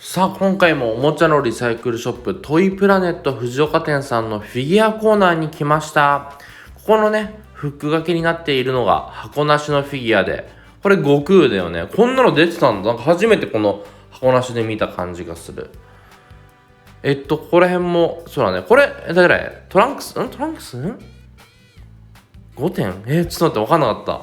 さあ今回もおもちゃのリサイクルショップトイプラネット藤岡店さんのフィギュアコーナーに来ました。ここのねフック掛けになっているのが箱なしのフィギュアで、これ悟空だよね。こんなの出てたんだ。なんか初めてこの箱なしで見た感じがする。ここら辺もそうだね。これだからトランクス 5 点ちょっと待って、分かんなかった。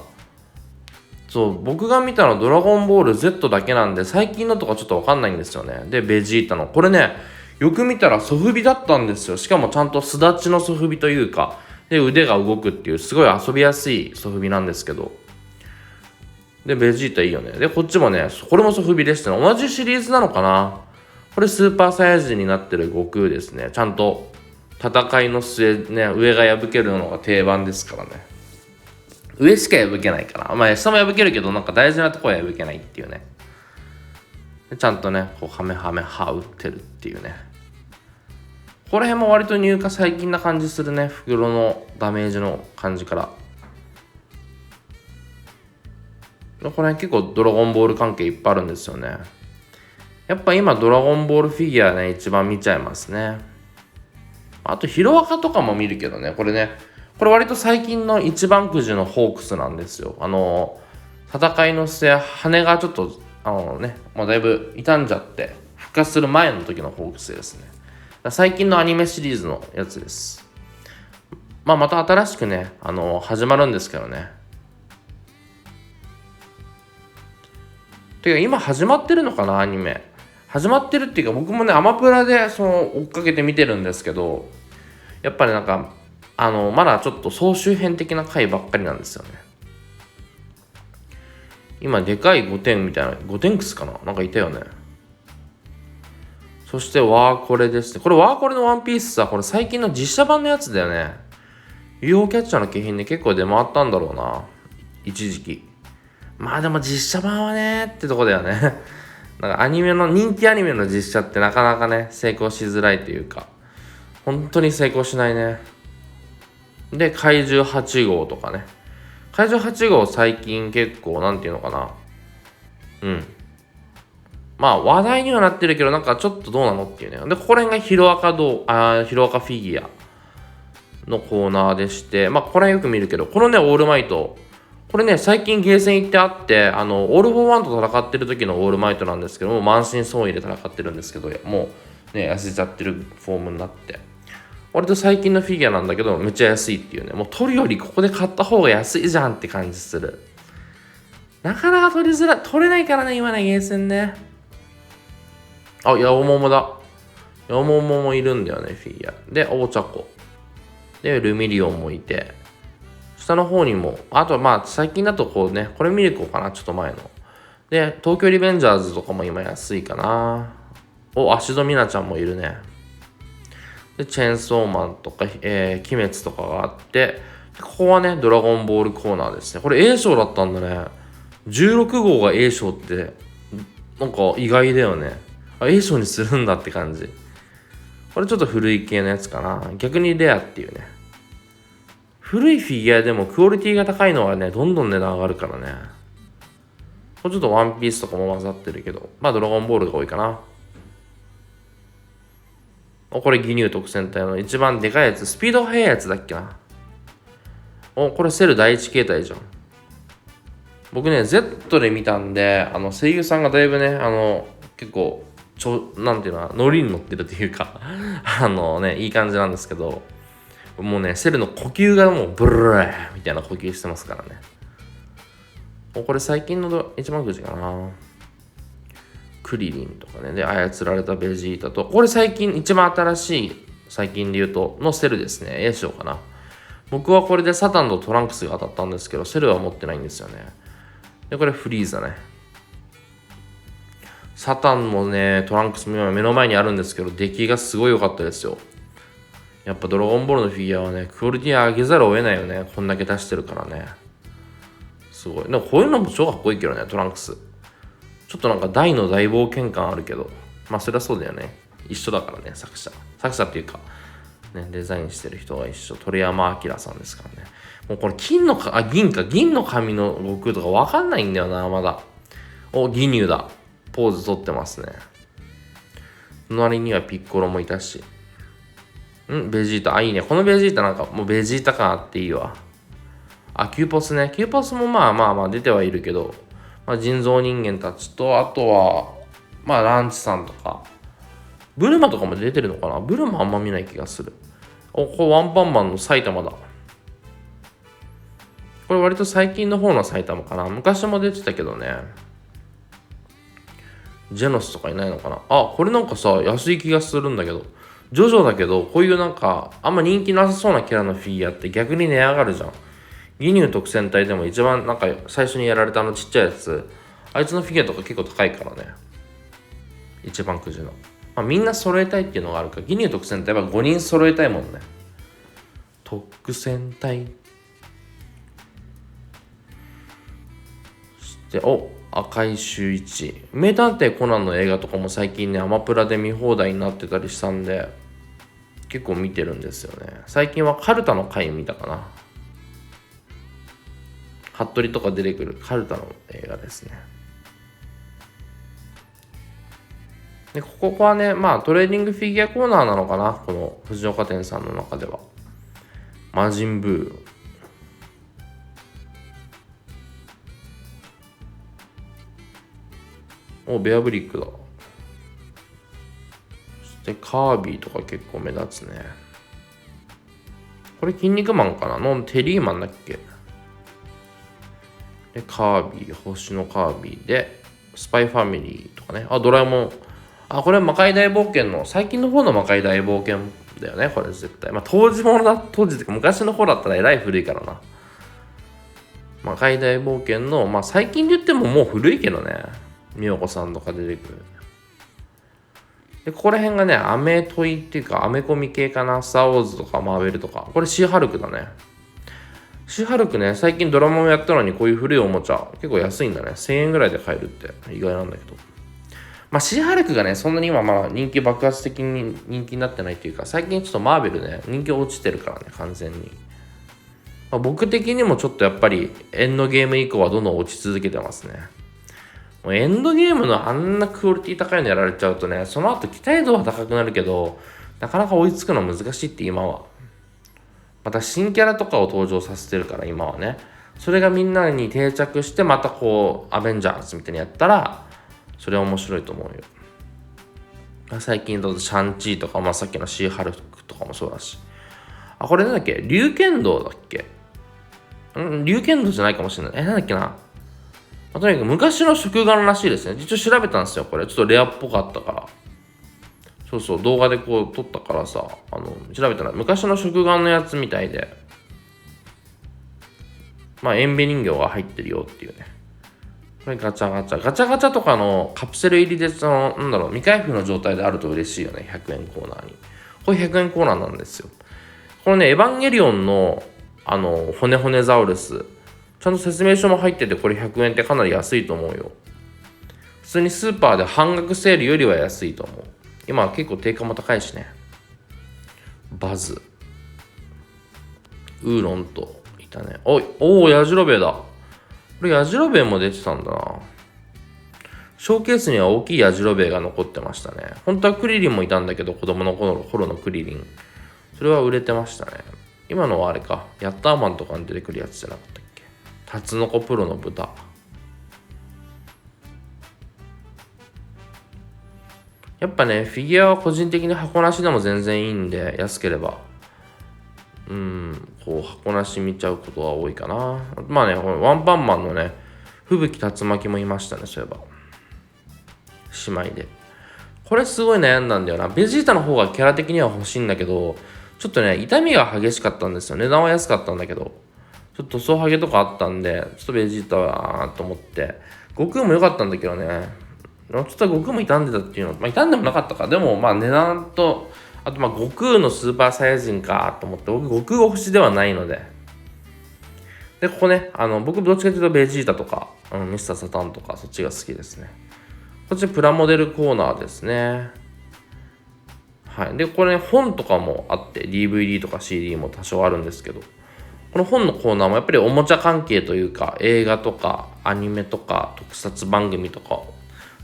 そう僕が見たのはドラゴンボール Z だけなんで、最近のとかちょっと分かんないんですよね。でベジータのこれね、よく見たらソフビだったんですよ。しかもちゃんとすだちのソフビというかで、腕が動くっていうすごい遊びやすいソフビなんですけど、でベジータいいよね。でこっちもね、これもソフビでしたね。同じシリーズなのかな。これスーパーサイヤ人になってる悟空ですね。ちゃんと戦いの末ね、上が破けるのが定番ですからね。上しか破けないから、まあ下も破けるけど、なんか大事なとこは破けないっていうね。でちゃんとねこうハメハ打ってるっていうね。この辺も割と入荷最近な感じするね。袋のダメージの感じから。この辺結構ドラゴンボール関係いっぱいあるんですよね。やっぱ今ドラゴンボールフィギュアね一番見ちゃいますね。あとヒロアカとかも見るけどね。これ割と最近の一番くじのホークスなんですよ。戦いの末羽がちょっともうだいぶ傷んじゃって復活する前の時のホークスですね。最近のアニメシリーズのやつです。また新しくね始まるんですけどね。てか今始まってるのかな、アニメ始まってるっていうか、僕もねアマプラで追っかけて見てるんですけど、やっぱりなんかまだちょっと総集編的な回ばっかりなんですよね。今でかい5点みたいな、5点クスかな、なんかいたよね。そしてワーコレですね。これワーコレのワンピースさ、これ最近の実写版のやつだよね。UFO キャッチャーの景品で結構出回ったんだろうな、一時期。まあでも実写版はねってとこだよね。なんか人気アニメの実写ってなかなかね成功しづらいというか、本当に成功しないね。で怪獣8号とかね、怪獣8号最近結構なんていうのかな、まあ話題にはなってるけど、なんかちょっとどうなのっていうね。でここら辺がヒロアカフィギュアのコーナーでして、これはよく見るけど、このねオールマイト、これね最近ゲーセン行ってあって、オール・フォー・ワンと戦ってる時のオールマイトなんですけども、満身創痍で戦ってるんですけど、もうね痩せちゃってるフォームになって、割と最近のフィギュアなんだけどめっちゃ安いっていうね。もう取るよりここで買った方が安いじゃんって感じする。なかなか取れないからね今ね、ゲーセンね。ヤオモモだ。ヤオモモもいるんだよね、フィギュアで。オーチャコでルミリオンもいて、下の方にも、あとは最近だとこれミルコかな、ちょっと前ので東京リベンジャーズとかも今安いかな。芦戸美奈ちゃんもいるね。でチェーンソーマンとか、鬼滅とかがあって、ここはねドラゴンボールコーナーですね。これ A 賞だったんだね。16号が A 賞ってなんか意外だよね。A 賞にするんだって感じ。これちょっと古い系のやつかな。逆にレアっていうね。古いフィギュアでもクオリティが高いのはねどんどん値段上がるからね。これちょっとワンピースとかも混ざってるけど、ドラゴンボールが多いかな。これ義乳特選隊の一番でかいやつ、スピード速いやつだっけな。これセル第一形態じゃん。僕ね Z で見たんで、声優さんがだいぶね結構なんていうの、ノリに乗ってるというかいい感じなんですけど、もうねセルの呼吸がもうブルーみたいな呼吸してますからね。これ最近の一番くじかな。クリリンとかね、で操られたベジータと、これ最近一番新しい、最近で言うとのセルですね。A 賞かな。僕はこれでサタンとトランクスが当たったんですけど、セルは持ってないんですよね。でこれフリーザね。サタンもねトランクスも目の前にあるんですけど、出来がすごい良かったですよ。やっぱドラゴンボールのフィギュアはねクオリティ上げざるを得ないよね。こんだけ出してるからね、すごい。でもこういうのも超かっこいいけどね、トランクスちょっとなんか大の大冒険感あるけど、そりゃそうだよね。一緒だからね、作者っていうかね、デザインしてる人が一緒。鳥山明さんですからね。もうこれ銀の髪の悟空とかわかんないんだよな、まだ。義乳だ。ポーズ取ってますね。隣にはピッコロもいたし。ベジータ。いいね。このベジータなんかもうベジータ感あっていいわ。キューポスね。キューポスもまあ出てはいるけど、人造人間たちと、あとは、ランチさんとか、ブルマとかも出てるのかな。ブルマあんま見ない気がする。これワンパンマンの埼玉だ。これ割と最近の方の埼玉かな。昔も出てたけどね。ジェノスとかいないのかな。これなんかさ、安い気がするんだけど。ジョジョだけど、こういうなんか、あんま人気なさそうなキャラのフィギュアって逆に値上がるじゃん。ギニュー特戦隊でも一番なんか最初にやられたちっちゃいやつ、あいつのフィギュアとか結構高いからね。一番くじの。みんな揃えたいっていうのがあるから、ギニュー特戦隊は5人揃えたいもんね。特戦隊。そして、赤い周一。名探偵コナンの映画とかも最近ね、アマプラで見放題になってたりしたんで、結構見てるんですよね。最近はカルタの回見たかな。服部とか出てくるカルタの映画ですね。で、ここはね、トレーニングフィギュアコーナーなのかな、この藤岡店さんの中では。魔人ブー。ベアブリックだ。そしてカービィとか結構目立つね。これ筋肉マンかなのテリーマンだっけ。で、カービィ、星のカービィで、スパイファミリーとかね。ドラえもん。これ魔界大冒険の、最近の方の魔界大冒険だよね、これ絶対。当時っていうか昔の方だったらえらい古いからな。魔界大冒険の、最近で言ってももう古いけどね。美代子さんとか出てくる。で、ここら辺がね、アメトイっていうか、アメコミ系かな。スターウォーズとかマーベルとか。これシーハルクだね。シーハルクね、最近ドラマもやったのにこういう古いおもちゃ、結構安いんだね。1000円ぐらいで買えるって意外なんだけど。シーハルクがね、そんなに今人気爆発的に人気になってないっていうか、最近ちょっとマーベルね、人気落ちてるからね、完全に。僕的にもちょっとやっぱりエンドゲーム以降はどんどん落ち続けてますね。もうエンドゲームのあんなクオリティ高いのやられちゃうとね、その後期待度は高くなるけど、なかなか追いつくの難しいって今は。また新キャラとかを登場させてるから今はね。それがみんなに定着してまたこうアベンジャーズみたいにやったらそれは面白いと思うよ。最近だとシャンチーとか、さっきのシーハルクとかもそうだし。これなんだっけ龍剣道だっけ龍剣道じゃないかもしれない。なんだっけな。とにかく昔の食玩らしいですね。一応調べたんですよ、これ。ちょっとレアっぽかったから。そうそう、動画でこう撮ったからさ、調べたら昔の食玩のやつみたいで、エンベ人形が入ってるよっていうね。これガチャガチャとかのカプセル入りで未開封の状態であると嬉しいよね、100円コーナーに。これ100円コーナーなんですよ。このね、エヴァンゲリオンの骨骨ザウルス、ちゃんと説明書も入ってて、これ100円ってかなり安いと思うよ。普通にスーパーで半額セールよりは安いと思う。今は結構定価も高いしね。バズ、ウーロンといたね。ヤジロベエだ。これヤジロベエも出てたんだな。ショーケースには大きいヤジロベエが残ってましたね。本当はクリリンもいたんだけど、子供の頃のクリリン。それは売れてましたね。今のはあれか。ヤッターマンとかに出てくるやつじゃなかったっけ。タツノコプロの豚。やっぱね、フィギュアは個人的に箱なしでも全然いいんで、安ければ。こう箱なし見ちゃうことが多いかな。ワンパンマンのね、吹雪竜巻もいましたね、そういえば。姉妹で。これすごい悩んだんだよな。ベジータの方がキャラ的には欲しいんだけど、ちょっとね、痛みが激しかったんですよ。値段は安かったんだけど、ちょっと塗装ハゲとかあったんで、ちょっとベジータはと思って、悟空も良かったんだけどね、ちょっと悟空も傷んでたっていうの、傷んでもなかったか。でも値段と、あと悟空のスーパーサイヤ人かと思って、僕悟空が欲しではないので。で、ここね、僕どっちかというとベジータとか、ミスターサタンとか、そっちが好きですね。こっちプラモデルコーナーですね。はい。で、これね、本とかもあって、DVD とか CD も多少あるんですけど、この本のコーナーもやっぱりおもちゃ関係というか、映画とかアニメとか特撮番組とか、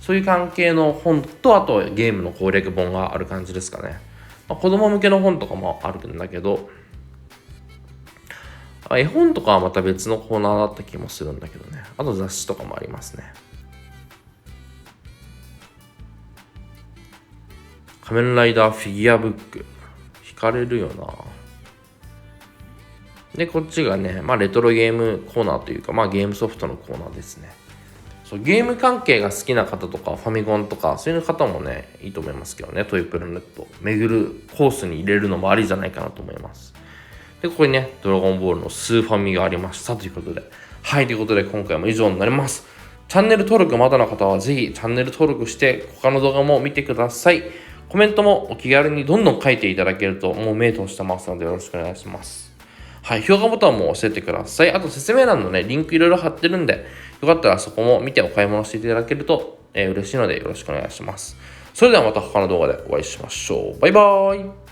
そういう関係の本と、あとゲームの攻略本がある感じですかね。子供向けの本とかもあるんだけど、絵本とかはまた別のコーナーだった気もするんだけどね。あと雑誌とかもありますね。仮面ライダーフィギュアブック。惹かれるよな。で、こっちがね、レトロゲームコーナーというか、ゲームソフトのコーナーですね。そう、ゲーム関係が好きな方とか、ファミコンとか、そういう方もね、いいと思いますけどね、トイプラネット。巡るコースに入れるのもありじゃないかなと思います。で、ここにね、ドラゴンボールのスーファミがありましたということで。はい、ということで今回も以上になります。チャンネル登録まだの方はぜひチャンネル登録して他の動画も見てください。コメントもお気軽にどんどん書いていただけるともう目通してますのでよろしくお願いします。はい、評価ボタンも押しててください。あと説明欄のね、リンクいろいろ貼ってるんで、よかったらそこも見てお買い物していただけると、嬉しいのでよろしくお願いします。それではまた他の動画でお会いしましょう。バイバーイ。